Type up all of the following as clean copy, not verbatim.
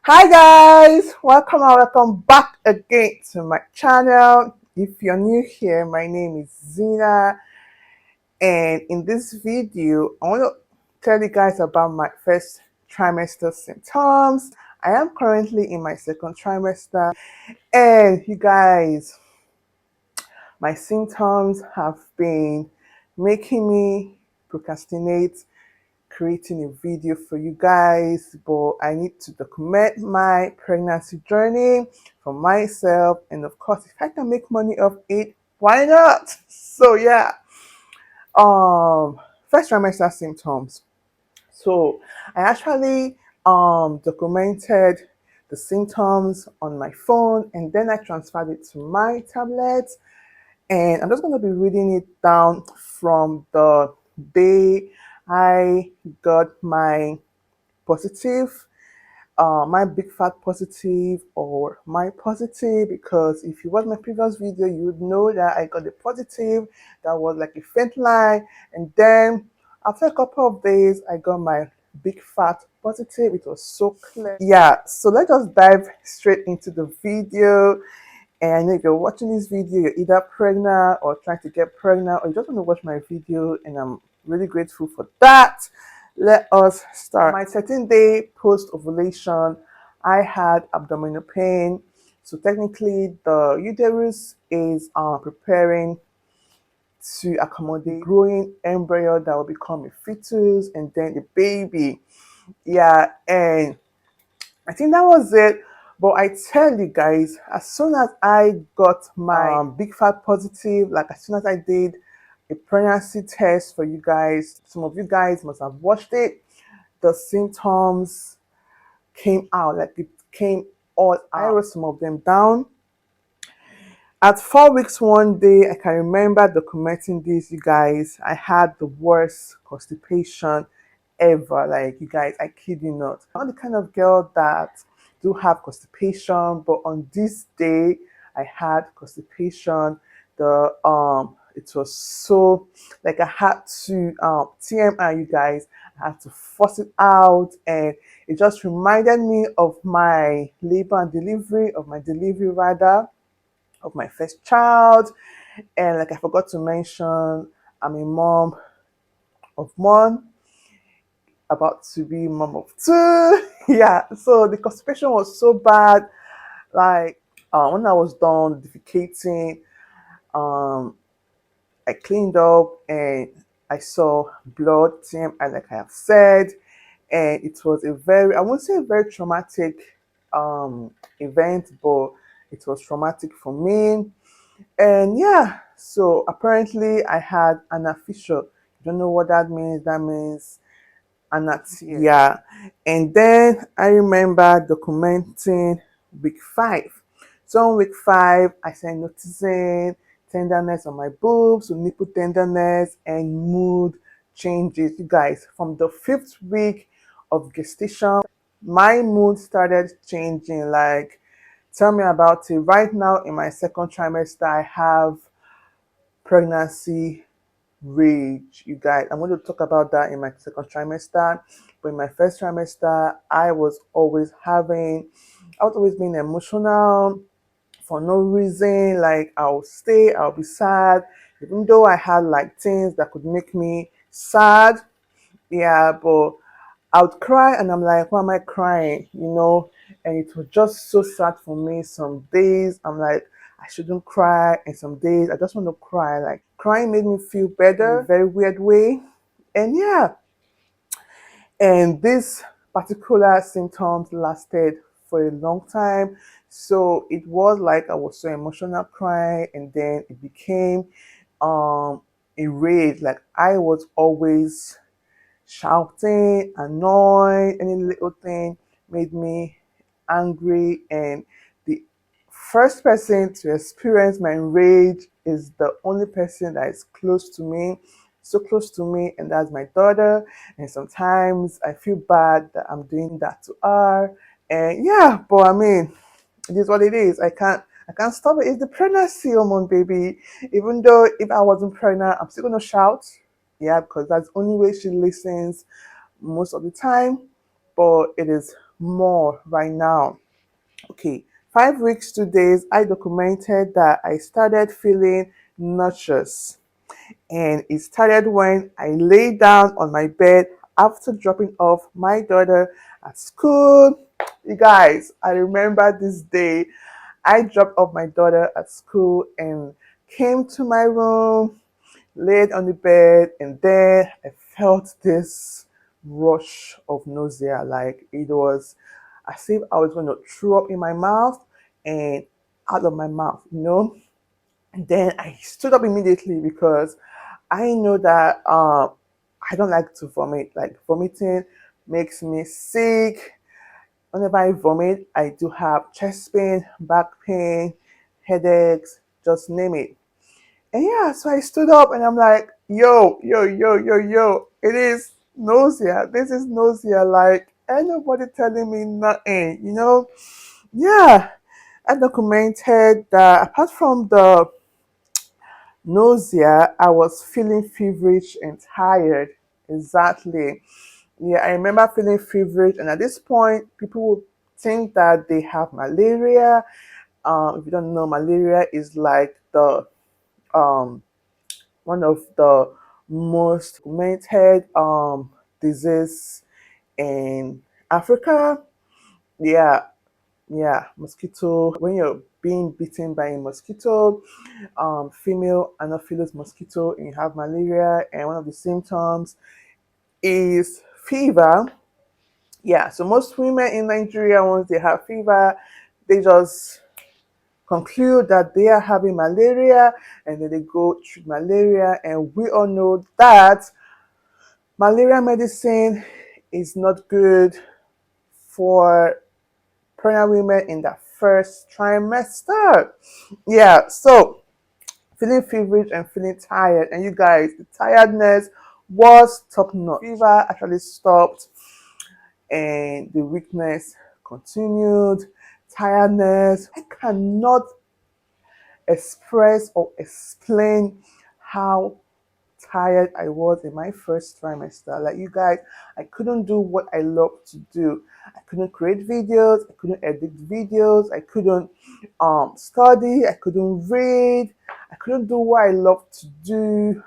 Hi guys, welcome back again to my channel. If you're new here, my name is Zina, and in this video I want to tell you guys about my first trimester symptoms. I am currently in my second trimester, and you guys, my symptoms have been making me procrastinate creating a video for you guys, but I need to document my pregnancy journey for myself, and of course, if I can make money off it, why not? So yeah, first trimester symptoms. So I actually documented the symptoms on my phone, and then I transferred it to my tablet, and I'm just going to be reading it down from the day I got my positive, my big fat positive, or my positive, because if you watch my previous video, you would know that I got a positive that was like a faint line, and then after a couple of days, I got my big fat positive. It was so clear. Yeah, so let's just dive straight into the video. And I know if you're watching this video, you're either pregnant or trying to get pregnant, or you just want to watch my video, and I'm really grateful for that. Let us start. My 13th day post ovulation, I had abdominal pain. So technically, the uterus is preparing to accommodate growing embryo that will become a fetus and then a baby. Yeah, and I think that was it. But I tell you guys, as soon as I got my big fat positive, like as soon as I did a pregnancy test for you guys, some of you guys must have watched it, the symptoms came out, like it came all out. I wrote some of them down. At 4 weeks, one day, I can remember documenting this, you guys. I had the worst constipation ever. Like, you guys, I kid you not. I'm not the kind of girl that do have constipation, but on this day, I had constipation. It was so, like, I had to TMI, you guys. I had to force it out, and it just reminded me of my labor and delivery, of my delivery rather, of my first child. And like I forgot to mention, I'm a mom of one, about to be mom of two. Yeah, so the constipation was so bad. Like when I was done defecating, um, I cleaned up and I saw blood, TMI, like I have said, and it was a very, I won't say a very traumatic event, but it was traumatic for me. And yeah, so apparently I had anaphysio. You don't know what that means? That means anaphia. Yeah. And then I remember documenting week 5. So on week 5, I started noticing tenderness on my boobs, so nipple tenderness, and mood changes. You guys, from the 5th week of gestation, my mood started changing. Like, tell me about it. Right now, in my second trimester, I have pregnancy rage, you guys. I'm going to talk about that in my second trimester. But in my first trimester, I was always being emotional for no reason. Like, I'll be sad, even though I had like things that could make me sad. Yeah, but I would cry, and I'm like, why am I crying? And it was just so sad for me. Some days I'm like, I shouldn't cry, and some days I just want to cry. Like, crying made me feel better in a very weird way. And yeah, and this particular symptoms lasted for a long time. So it was like I was so emotional crying, and then it became a rage. Like, I was always shouting, annoyed, any little thing made me angry. And the first person to experience my rage is the only person that is close to me, so close to me, and that's my daughter. And sometimes I feel bad that I'm doing that to her. And yeah, but I mean, it is what it is. I can't stop it. It's the pregnancy hormone, baby. Even though if I wasn't pregnant, I'm still gonna shout. Yeah, because that's the only way she listens most of the time. But it is more right now. Okay, 5 weeks, 2 days, I documented that I started feeling nauseous. And it started when I lay down on my bed after dropping off my daughter at school. You guys, I remember this day. I dropped off my daughter at school and came to my room, laid on the bed, and then I felt this rush of nausea. Like it was as if I was going to throw up in my mouth and out of my mouth. And then I stood up immediately because I know that I don't like to vomit. Like vomiting makes me sick. Whenever I vomit, I do have chest pain, back pain, headaches, just name it. And yeah, so I stood up and I'm like, yo, yo, yo, yo, yo, it is nausea. This is nausea. Like, ain't nobody telling me nothing. Yeah, I documented that apart from the nausea, I was feeling feverish and tired. Exactly. Yeah, I remember feeling feverish, and at this point, people would think that they have malaria. If you don't know, malaria is like the um, one of the most documented disease in Africa. Yeah, yeah, mosquito. When you're being bitten by a mosquito, female Anopheles mosquito, and you have malaria, and one of the symptoms is fever. Yeah, so most women in Nigeria, once they have fever, they just conclude that they are having malaria, and then they go treat malaria. And we all know that malaria medicine is not good for pregnant women in the first trimester. Yeah, so feeling feverish and feeling tired. And you guys, the tiredness was top notch. Fever actually stopped and the weakness continued. Tiredness. I cannot express or explain how tired I was in my first trimester. Like you guys, I couldn't do what I love to do. I couldn't create videos, I couldn't edit videos, I couldn't study, I couldn't read, I couldn't do what I love to do.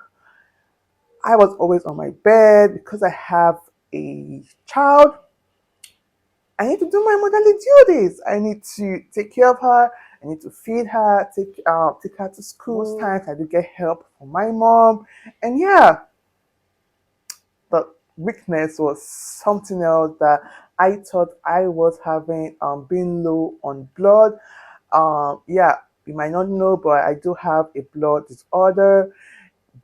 I was always on my bed because I have a child. I need to do my motherly duties. I need to take care of her. I need to feed her, take her to school. Most times I do get help from my mom. And yeah, the weakness was something else that I thought I was having, being low on blood. Yeah, you might not know, but I do have a blood disorder,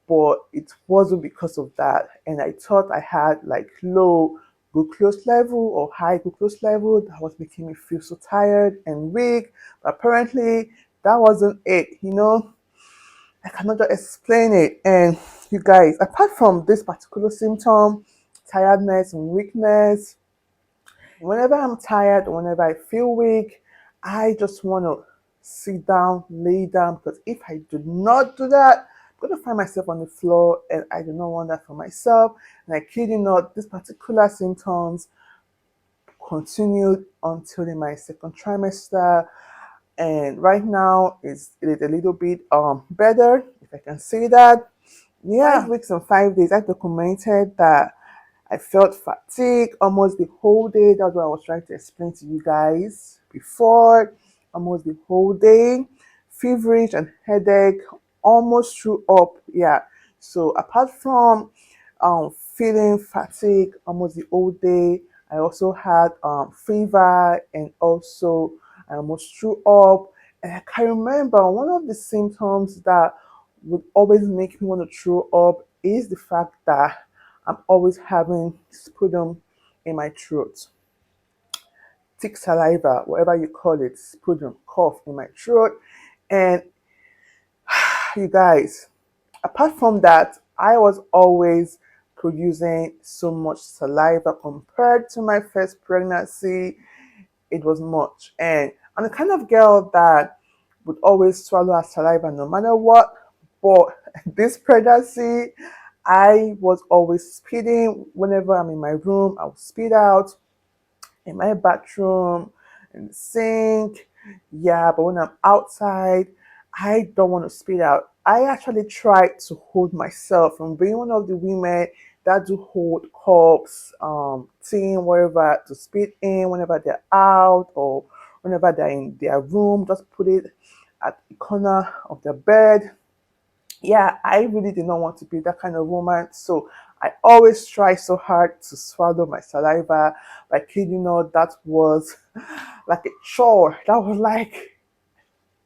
but it wasn't because of that. And I thought I had like low glucose level or high glucose level that was making me feel so tired and weak. But apparently, that wasn't it. I cannot just explain it. And you guys, apart from this particular symptom, tiredness and weakness, whenever I'm tired, whenever I feel weak, I just want to sit down, lay down, because if I do not do that, I'm going to find myself on the floor, and I do not want that for myself. And I kid you not, these particular symptoms continued until in my second trimester. And right now it is a little bit better, if I can say that. Yeah, 5 weeks and 5 days, I documented that I felt fatigue almost the whole day. That's what I was trying to explain to you guys before. Almost the whole day, feverish and headache almost threw up. Yeah. So apart from feeling fatigue almost the whole day, I also had fever, and also I almost threw up. And I can remember one of the symptoms that would always make me want to throw up is the fact that I'm always having sputum in my throat. Thick saliva, whatever you call it, sputum, cough in my throat. And you guys, apart from that, I was always producing so much saliva compared to my first pregnancy. It was much. And I'm the kind of girl that would always swallow her saliva no matter what. But this pregnancy, I was always spitting. Whenever I'm in my room, I would spit out. in my bathroom, in the sink. Yeah, but when I'm outside, I don't want to spit out. I actually try to hold myself from being one of the women that do hold cups, tea, whatever, to spit in whenever they're out or whenever they're in their room. Just put it at the corner of the bed. Yeah, I really did not want to be that kind of woman. So I always try so hard to swallow my saliva. Like, you know, that was like a chore. That was like,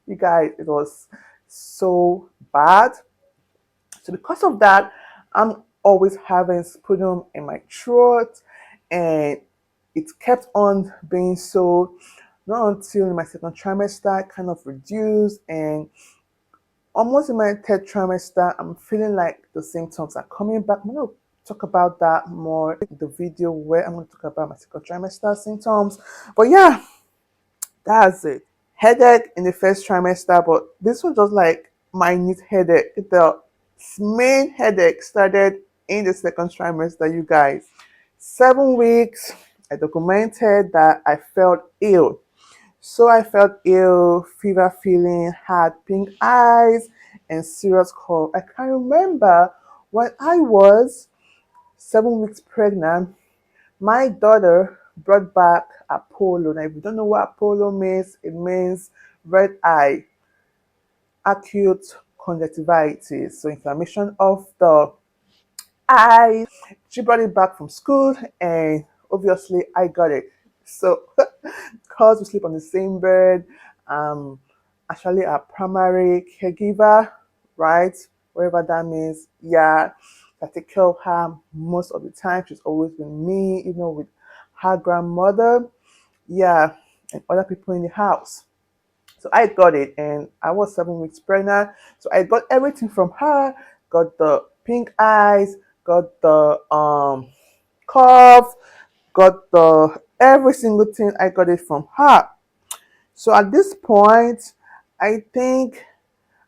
you guys, it was so bad. So because of that, I'm always having sputum in my throat, and it kept on being so. Not until in my second trimester, it kind of reduced, and almost in my third trimester, I'm feeling like the symptoms are coming back. I'm going to talk about that more in the video where I'm going to talk about my second trimester symptoms. But yeah, that's it. Headache in the first trimester, but this was just like minute headache. The main headache started in the second trimester, you guys. 7 weeks, I documented that I felt ill. So I felt ill, fever feeling, had pink eyes, and serious cough. I can remember when I was 7 weeks pregnant, my daughter brought back Apollo. Now, if you don't know what Apollo means, it means red eye, acute conjunctivitis, so inflammation of the eyes. She brought it back from school, and obviously I got it. So, because we sleep on the same bed, actually a primary caregiver, right? Wherever that means, yeah. I take care of her most of the time. She's always with me, even with her grandmother, yeah, and other people in the house. So I got it, and I was 7 weeks pregnant. So I got everything from her. Got the pink eyes, got the cough, got the every single thing. I got it from her. So at this point, I think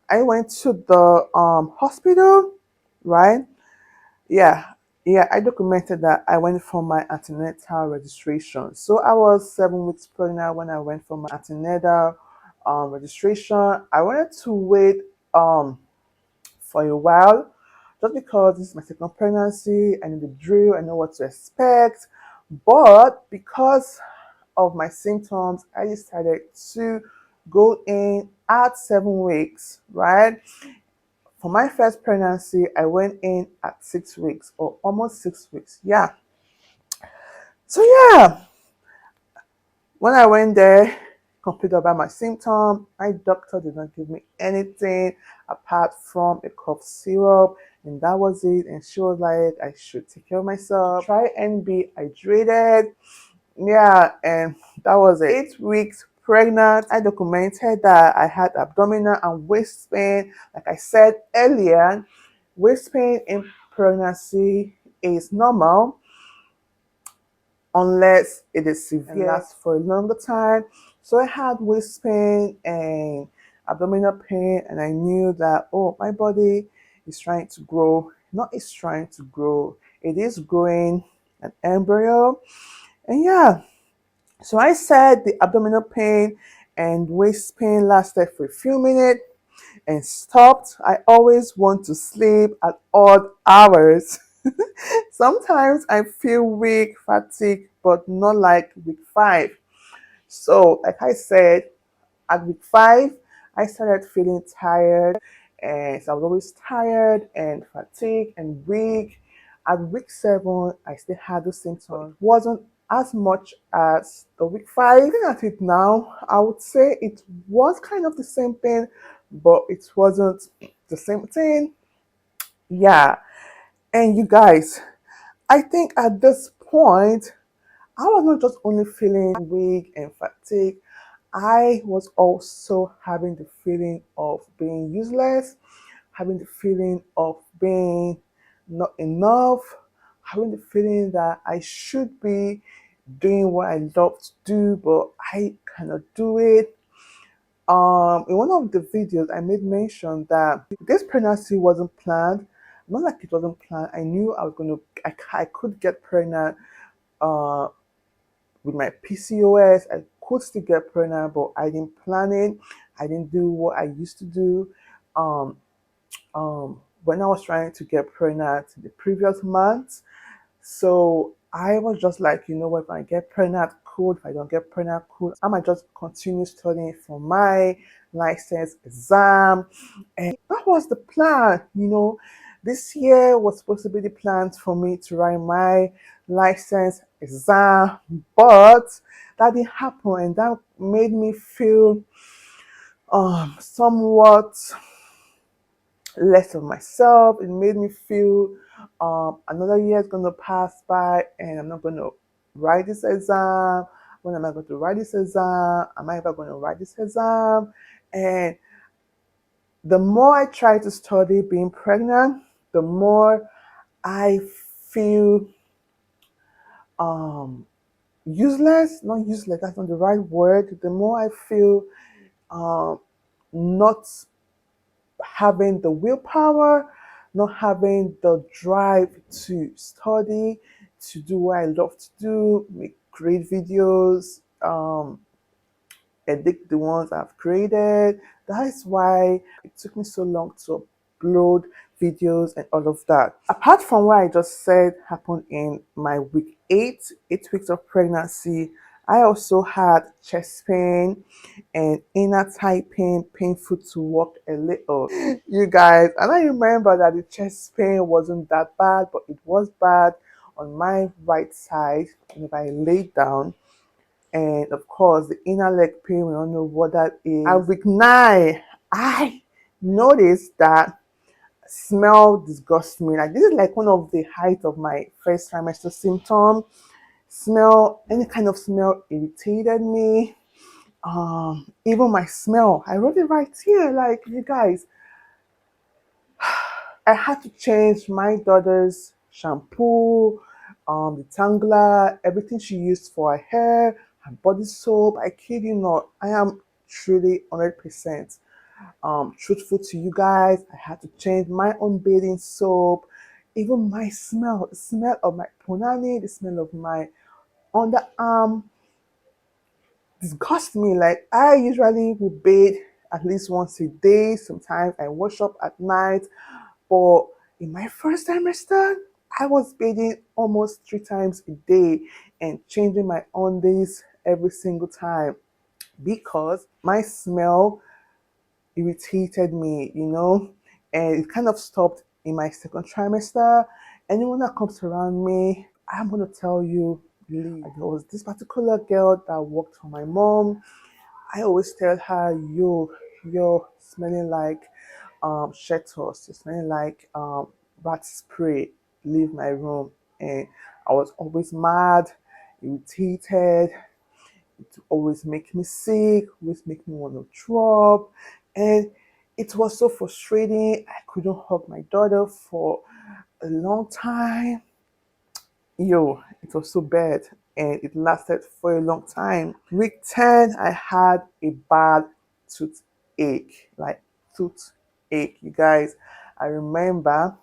I went to the hospital, right? Yeah, yeah. I documented that I went for my antenatal registration. So I was 7 weeks pregnant when I went for my antenatal registration. I wanted to wait um for a while, just because this is my second pregnancy. I know the drill. I know what to expect. But because of my symptoms, I decided to go in at 7 weeks, right? For my first pregnancy, I went in at 6 weeks or almost 6 weeks. Yeah. So yeah, when I went there, complained about my symptom, my doctor did not give me anything apart from a cough syrup, and that was it. And she was like, I should take care of myself, try and be hydrated. Yeah, and that was it. 8 weeks pregnant, I documented that I had abdominal and waist pain. Like I said earlier, waist pain in pregnancy is normal unless it is severe and lasts for a longer time. So I had waist pain and abdominal pain, and I knew that, oh, my body is trying to grow. Not it's trying to grow, it is growing an embryo. And yeah, so I said the abdominal pain and waist pain lasted for a few minutes and stopped. I always want to sleep at odd hours. Sometimes I feel weak, fatigued, but not like week 5. So, like I said, at week 5, I started feeling tired, and so I was always tired and fatigued and weak. At week 7, I still had the symptoms. It wasn't as much as the week 5. Looking at it now, I would say it was kind of the same thing, but it wasn't the same thing. Yeah, and you guys, I think at this point, I was not just only feeling weak and fatigued, I was also having the feeling of being useless, having the feeling of being not enough, having the feeling that I should be doing what I love to do, but I cannot do it. In one of the videos, I made mention that this pregnancy wasn't planned. Not like it wasn't planned. I knew I was I could get pregnant uh, with my PCOS, I could still get pregnant, but I didn't plan it. I didn't do what I used to do. Um, when I was trying to get pregnant the previous month, so I was just like, you know what, if I get pregnant, cool. If I don't get pregnant, cool. I might just continue studying for my license exam. And that was the plan, you know. This year was supposed to be the plan for me to write my license exam, but that didn't happen, and that made me feel somewhat less of myself. It made me feel another year is going to pass by and I'm not going to write this exam. When am I going to write this exam? Am I ever going to write this exam? And the more I try to study being pregnant, the more I feel um, useless. Not useless, that's not the right word. The more I feel um, not having the willpower, not having the drive to study, to do what I love to do, make great videos, edit the ones I've created. That is why it took me so long to upload videos and all of that. Apart from what I just said happened in my week 8 weeks of pregnancy, I also had chest pain and inner thigh pain, painful to walk a little. You guys, and I remember that the chest pain wasn't that bad, but it was bad on my right side. And if I laid down, and of course the inner leg pain, we don't know what that is. At week 9, I noticed that smell disgusts me. Like, this is like one of the height of my first trimester symptom. Smell, any kind of smell irritated me. Even my smell, I wrote it right here. Like, you guys, I had to change my daughter's shampoo, the tangler, everything she used for her hair, her body soap. I kid you not, I am truly 100% truthful to you guys. I had to change my own bathing soap, even my smell, the smell of my punani, the smell of my underarm disgust me. Like, I usually will bathe at least once a day. Sometimes I wash up at night. But in my first trimester, I was bathing almost 3 times a day and changing my undies every single time because my smell irritated me, you know, and it kind of stopped in my second trimester. Anyone that comes around me, I'm gonna tell you, leave. There was this particular girl that worked for my mom. I always tell her, you're smelling like Chetos, you're smelling like rat spray, leave my room. And I was always mad, irritated, it always make me sick, always make me want to throw up. And it was so frustrating. I couldn't hug my daughter for a long time. Yo, it was so bad and it lasted for a long time. Week 10, I had a bad toothache, like toothache. You guys, I remember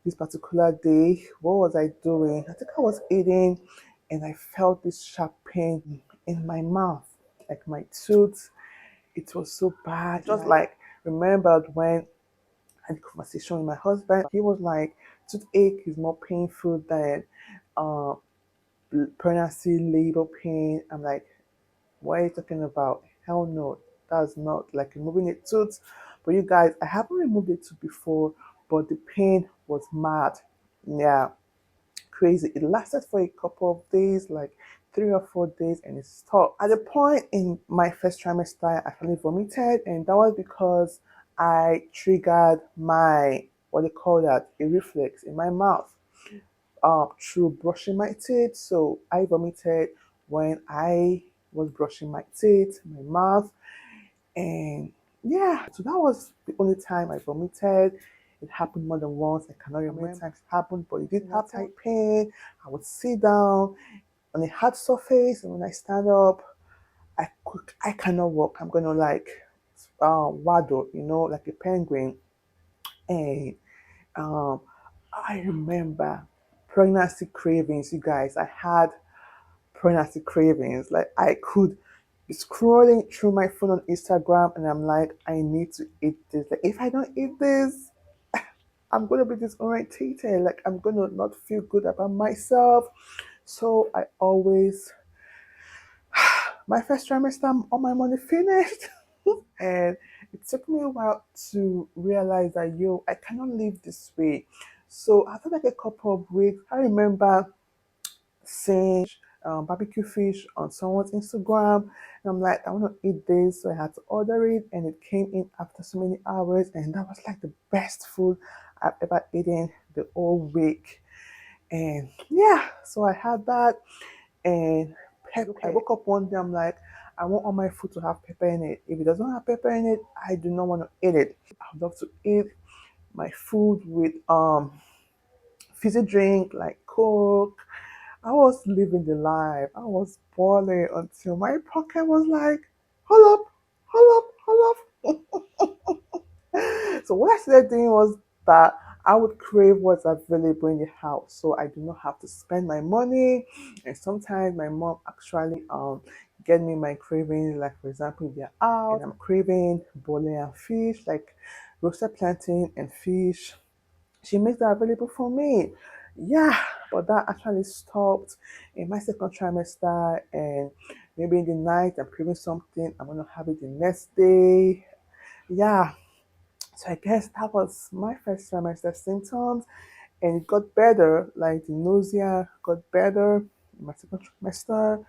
this particular day, what was I doing? I think I was eating and I felt this sharp pain in my mouth, like my tooth. It was so bad. Just like remembered when I had a conversation with my husband. He was like, toothache is more painful than um, pregnancy labor pain. I'm like, what are you talking about? Hell no, that's not like removing a tooth. But you guys, I haven't removed a tooth before, but the pain was mad. Yeah, crazy. It lasted for a couple of days, like 3 or 4 days, and it stopped. At the point in my first trimester, I finally vomited, and that was because I triggered my, what they call that, a reflex in my mouth through brushing my teeth. So I vomited when I was brushing my teeth, my mouth, and yeah, so that was the only time I vomited. It happened more than once. I cannot remember how many times it happened, but it did happen. Tight pain. I would sit down on a hard surface, and when I stand up, I cannot walk. I'm gonna like waddle, you know, like a penguin. And I remember pregnancy cravings, you guys. I had pregnancy cravings. Like I could be scrolling through my phone on Instagram and I'm like, I need to eat this. Like if I don't eat this, I'm gonna be disorientated. Like I'm gonna not feel good about myself. So I always my first trimester, all my money finished. And it took me a while to realize that yo, I cannot live this way. So after like a couple of weeks, I remember seeing barbecue fish on someone's Instagram, and I'm like, I want to eat this, so I had to order it, and it came in after so many hours, and that was like the best food I've ever eaten the whole week. And yeah, so I had that, and I woke up one day, I'm like, I want all my food to have pepper in it. If it doesn't have pepper in it, I do not want to eat it. I would love to eat my food with fizzy drink like Coke. I was living the life. I was balling until my pocket was like, hold up, hold up, hold up. So what I started doing was that I would crave what's available in the house, so I do not have to spend my money. And sometimes my mom actually get me my cravings. Like for example, if they're out and I'm craving bole and fish, like roasted plantain and fish, she makes that available for me. Yeah, but that actually stopped in my second trimester, and maybe in the night I'm craving something, I'm gonna have it the next day. Yeah, so I guess that was my first trimester symptoms, and it got better. Like the nausea got better in my second trimester,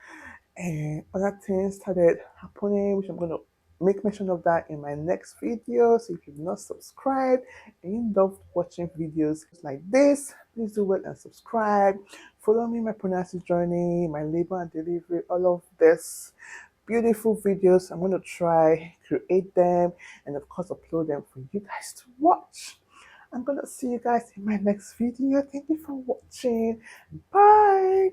and other things started happening, which I'm going to make mention of that in my next video. So if you've not subscribed and you love watching videos like this, please do well and subscribe. Follow me in my pregnancy journey, my labor and delivery, all of this beautiful videos. I'm going to try create them and of course upload them for you guys to watch. I'm going to see you guys in my next video. Thank you for watching. Bye.